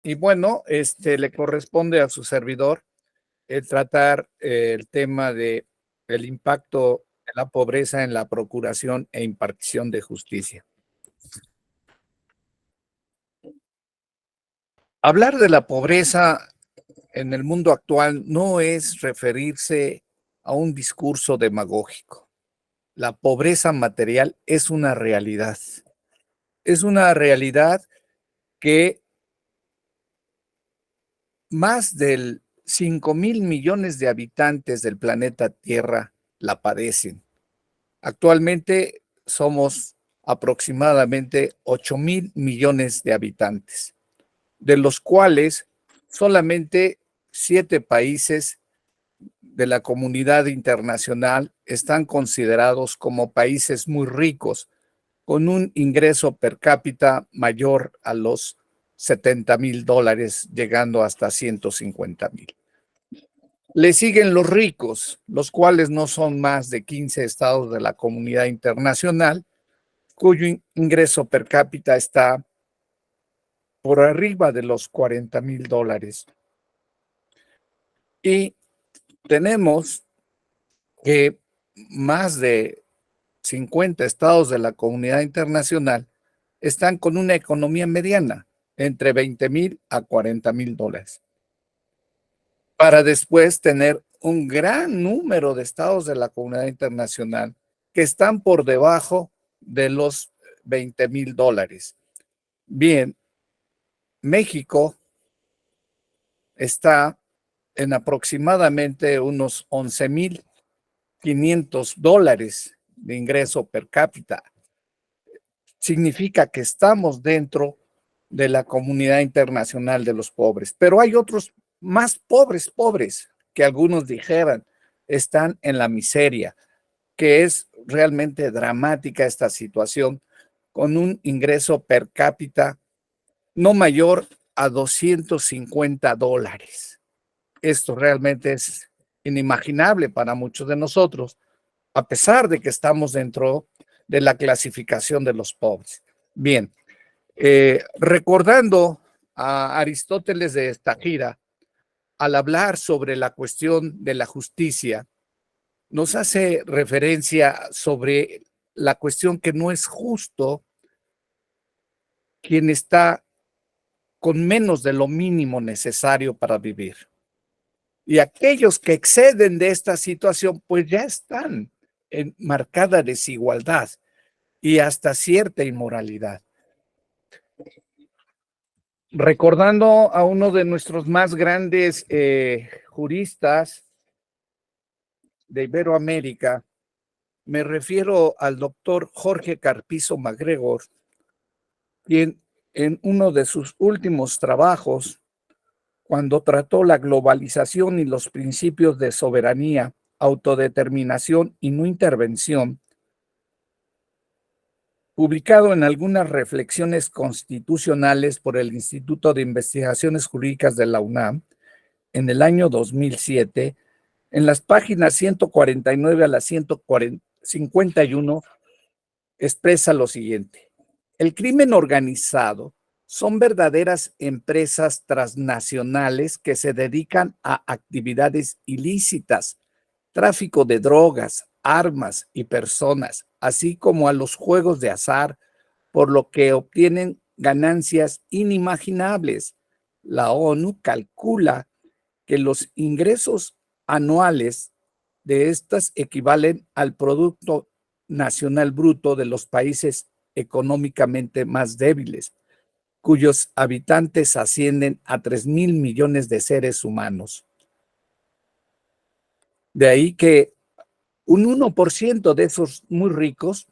Y bueno, le corresponde a su servidor el tratar el tema de el impacto de la pobreza en la procuración e impartición de justicia. Hablar de la pobreza en el mundo actual no es referirse a un discurso demagógico. La pobreza material es una realidad. Es una realidad que más del 5.000 millones de habitantes del planeta Tierra la padecen. Actualmente somos aproximadamente 8.000 millones de habitantes, de los cuales solamente 7 países de la comunidad internacional están considerados como países muy ricos, con un ingreso per cápita mayor a los $70,000, llegando hasta 150,000. Le siguen los ricos, los cuales no son más de 15 estados de la comunidad internacional, cuyo ingreso per cápita está por arriba de los $40,000. Y tenemos que más de 50 estados de la comunidad internacional están con una economía mediana, entre $20,000 a $40,000, para después tener un gran número de estados de la comunidad internacional que están por debajo de los $20,000. Bien, México está en aproximadamente unos $11,500 de ingreso per cápita. Significa que estamos dentro de la comunidad internacional de los pobres, pero hay otros más pobres, que algunos dijeran, están en la miseria, que es realmente dramática esta situación, con un ingreso per cápita no mayor a $250. Esto realmente es inimaginable para muchos de nosotros, a pesar de que estamos dentro de la clasificación de los pobres. Bien, recordando a Aristóteles de Estagira, al hablar sobre la cuestión de la justicia, nos hace referencia sobre la cuestión que no es justo quien está con menos de lo mínimo necesario para vivir. Y aquellos que exceden de esta situación, pues ya están en marcada desigualdad y hasta cierta inmoralidad. Recordando a uno de nuestros más grandes juristas de Iberoamérica, me refiero al doctor Jorge Carpizo MacGregor, quien en uno de sus últimos trabajos, cuando trató la globalización y los principios de soberanía, autodeterminación y no intervención, publicado en algunas reflexiones constitucionales por el Instituto de Investigaciones Jurídicas de la UNAM en el año 2007, en las páginas 149 a la 151, expresa lo siguiente: el crimen organizado son verdaderas empresas transnacionales que se dedican a actividades ilícitas, tráfico de drogas, armas y personas, así como a los juegos de azar, por lo que obtienen ganancias inimaginables. La ONU calcula que los ingresos anuales de estas equivalen al Producto Nacional Bruto de los países económicamente más débiles, cuyos habitantes ascienden a 3,000 millones de seres humanos. De ahí que un 1% de esos muy ricos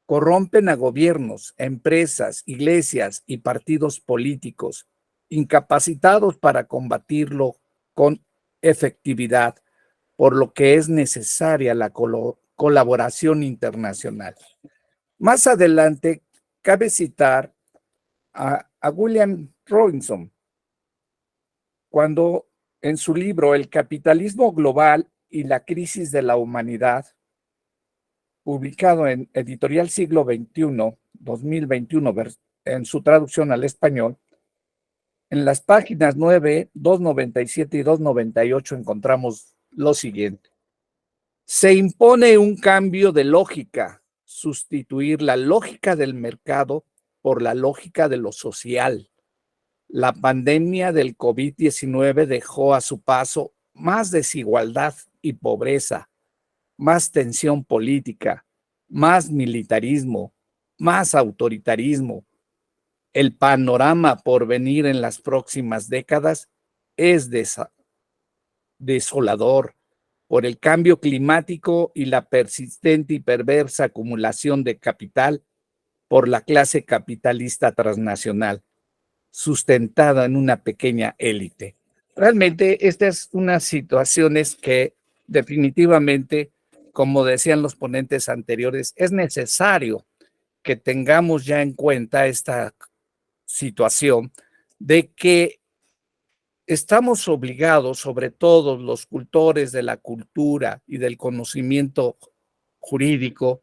corrompen a gobiernos, empresas, iglesias y partidos políticos, incapacitados para combatirlo con efectividad, por lo que es necesaria la colaboración internacional. Más adelante, cabe citar a William Robinson, cuando en su libro El capitalismo global y la crisis de la humanidad, publicado en Editorial Siglo XXI, 2021, en su traducción al español, En las páginas 9, 297 y 298 encontramos lo siguiente. Se impone un cambio de lógica, sustituir la lógica del mercado por la lógica de lo social. La pandemia del COVID-19 dejó a su paso más desigualdad y pobreza, más tensión política, más militarismo, más autoritarismo. El panorama por venir en las próximas décadas es desolador por el cambio climático y la persistente y perversa acumulación de capital por la clase capitalista transnacional, sustentada en una pequeña élite. Realmente estas unas situaciones que definitivamente, como decían los ponentes anteriores, es necesario que tengamos ya en cuenta esta situación de que estamos obligados, sobre todo los cultores de la cultura y del conocimiento jurídico,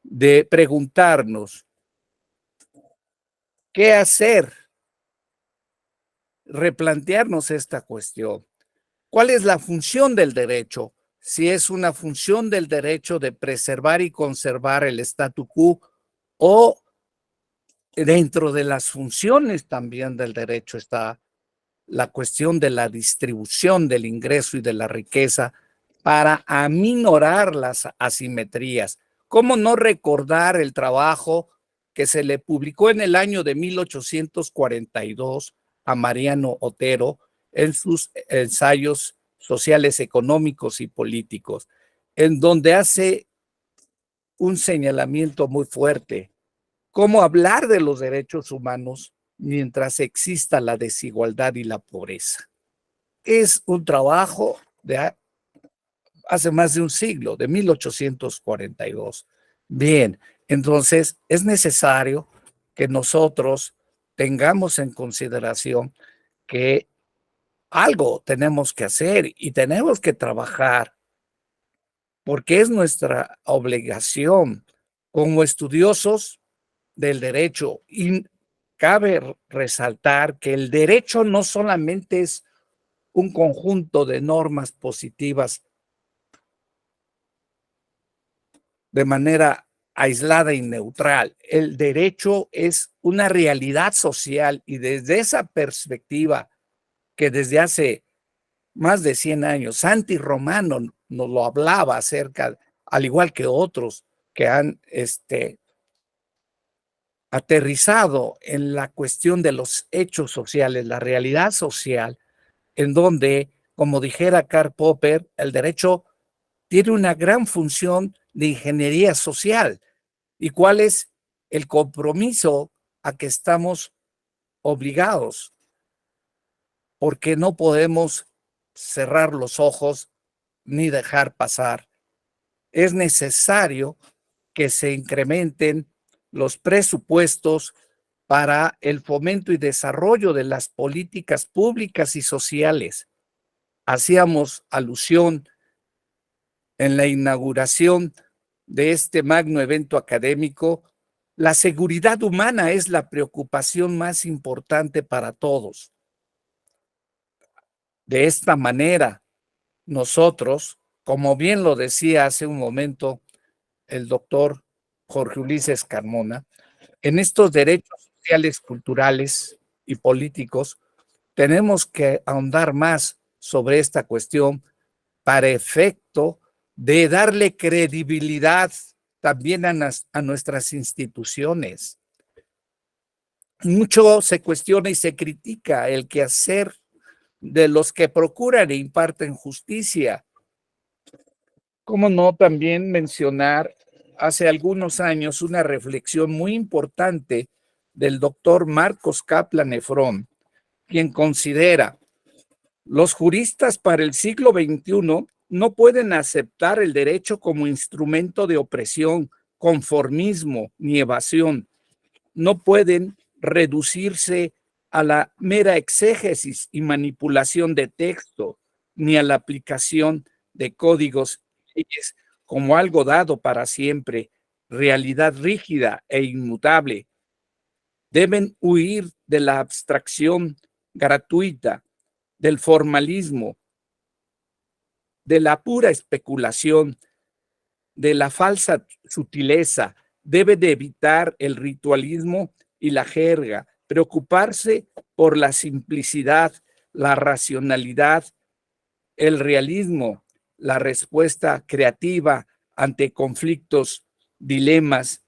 de preguntarnos qué hacer, replantearnos esta cuestión. ¿Cuál es la función del derecho? Si es una función del derecho de preservar y conservar el statu quo o dentro de las funciones también del derecho está la cuestión de la distribución del ingreso y de la riqueza para aminorar las asimetrías. ¿Cómo no recordar el trabajo que se le publicó en el año de 1842 a Mariano Otero en sus ensayos sociales, económicos y políticos, en donde hace un señalamiento muy fuerte? ¿Cómo hablar de los derechos humanos mientras exista la desigualdad y la pobreza? Es un trabajo de hace más de un siglo, de 1842. Bien, entonces es necesario que nosotros tengamos en consideración que algo tenemos que hacer y tenemos que trabajar porque es nuestra obligación como estudiosos del derecho. Y cabe resaltar que el derecho no solamente es un conjunto de normas positivas de manera aislada y neutral. El derecho es una realidad social y desde esa perspectiva que desde hace más de 100 años, Santi Romano nos lo hablaba acerca, al igual que otros que han aterrizado en la cuestión de los hechos sociales, la realidad social, en donde, como dijera Karl Popper, el derecho tiene una gran función de ingeniería social. ¿Y cuál es el compromiso a que estamos obligados? Porque no podemos cerrar los ojos ni dejar pasar. Es necesario que se incrementen los presupuestos para el fomento y desarrollo de las políticas públicas y sociales. Hacíamos alusión en la inauguración de este magno evento académico. La seguridad humana es la preocupación más importante para todos. De esta manera, nosotros, como bien lo decía hace un momento el doctor Jorge Ulises Carmona, en estos derechos sociales, culturales y políticos, tenemos que ahondar más sobre esta cuestión para efecto de darle credibilidad también a nuestras instituciones. Mucho se cuestiona y se critica el quehacer de los que procuran e imparten justicia. ¿Cómo no también mencionar hace algunos años una reflexión muy importante del doctor Marcos Kaplan Efron, quien considera los juristas para el siglo XXI no pueden aceptar el derecho como instrumento de opresión, conformismo ni evasión. No pueden reducirse a la mera exégesis y manipulación de texto, ni a la aplicación de códigos como algo dado para siempre, realidad rígida e inmutable. Deben huir de la abstracción gratuita, del formalismo, de la pura especulación, de la falsa sutileza. Debe de evitar el ritualismo y la jerga, preocuparse por la simplicidad, la racionalidad, el realismo, la respuesta creativa ante conflictos, dilemas,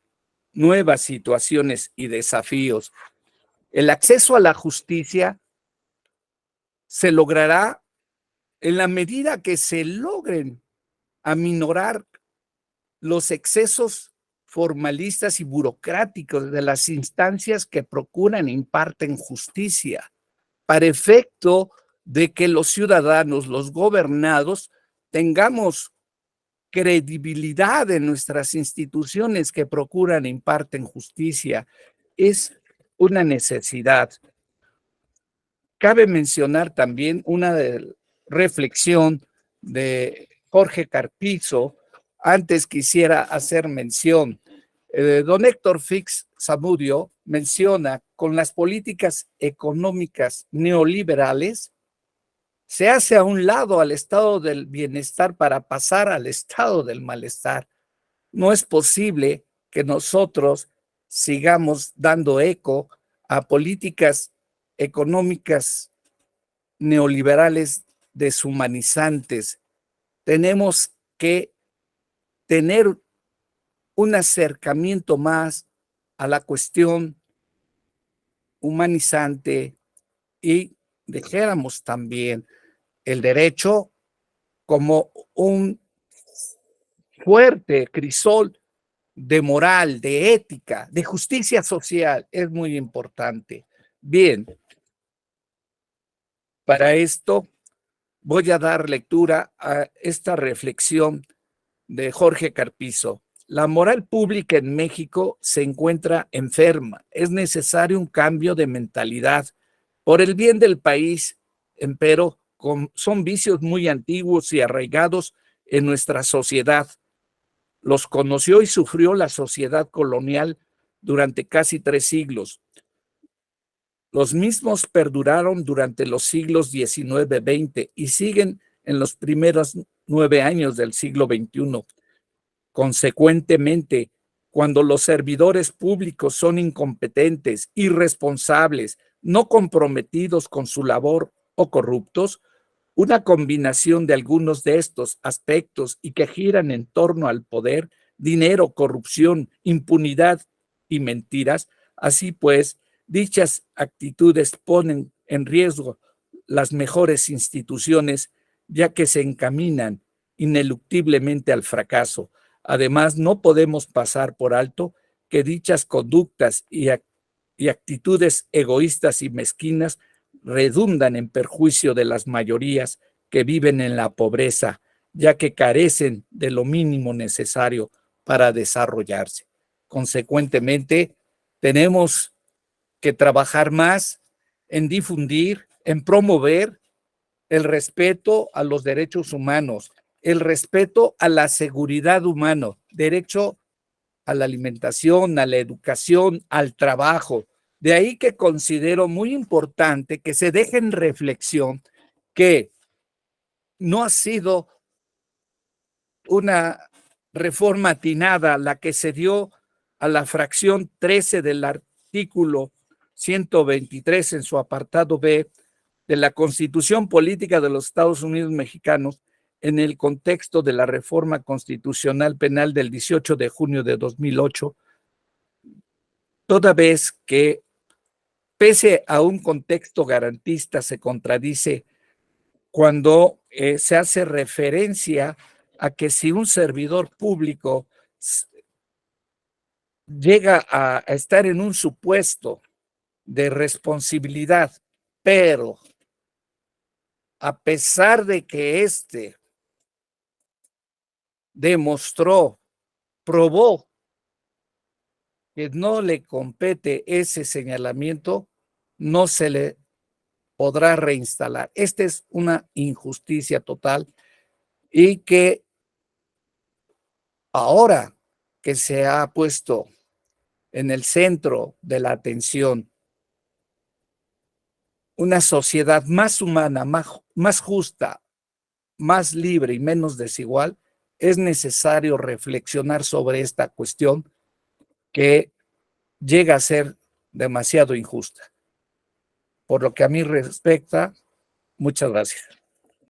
nuevas situaciones y desafíos. El acceso a la justicia se logrará en la medida que se logren aminorar los excesos formalistas y burocráticos de las instancias que procuran e imparten justicia, para efecto de que los ciudadanos, los gobernados, tengamos credibilidad en nuestras instituciones que procuran e imparten justicia. Es una necesidad. Cabe mencionar también una reflexión de Jorge Carpizo. Antes quisiera hacer mención. Don Héctor Fix Zamudio menciona: con las políticas económicas neoliberales se hace a un lado al estado del bienestar para pasar al estado del malestar. No es posible que nosotros sigamos dando eco a políticas económicas neoliberales deshumanizantes. Tenemos que tener un acercamiento más a la cuestión humanizante y dejáramos también el derecho como un fuerte crisol de moral, de ética, de justicia social. Es muy importante. Bien, para esto voy a dar lectura a esta reflexión de Jorge Carpizo. La moral pública en México se encuentra enferma. Es necesario un cambio de mentalidad por el bien del país, empero son vicios muy antiguos y arraigados en nuestra sociedad. Los conoció y sufrió la sociedad colonial durante casi 3 siglos. Los mismos perduraron durante los siglos XIX, XX y siguen en los primeros 9 años del siglo XXI. Consecuentemente, cuando los servidores públicos son incompetentes, irresponsables, no comprometidos con su labor o corruptos, una combinación de algunos de estos aspectos y que giran en torno al poder, dinero, corrupción, impunidad y mentiras, así pues, dichas actitudes ponen en riesgo las mejores instituciones, ya que se encaminan ineluctiblemente al fracaso. Además, no podemos pasar por alto que dichas conductas y actitudes egoístas y mezquinas redundan en perjuicio de las mayorías que viven en la pobreza, ya que carecen de lo mínimo necesario para desarrollarse. Consecuentemente, tenemos que trabajar más en difundir, en promover el respeto a los derechos humanos, el respeto a la seguridad humana, derecho a la alimentación, a la educación, al trabajo. De ahí que considero muy importante que se deje en reflexión que no ha sido una reforma atinada la que se dio a la fracción 13 del artículo 123 en su apartado B de la Constitución Política de los Estados Unidos Mexicanos en el contexto de la reforma constitucional penal del 18 de junio de 2008, toda vez que, pese a un contexto garantista, se contradice cuando se hace referencia a que si un servidor público llega a estar en un supuesto de responsabilidad, pero a pesar de que éste demostró, probó que no le compete ese señalamiento, no se le podrá reinstalar. Esta es una injusticia total y que ahora que se ha puesto en el centro de la atención una sociedad más humana, más justa, más libre y menos desigual, es necesario reflexionar sobre esta cuestión que llega a ser demasiado injusta. Por lo que a mí respecta, muchas gracias.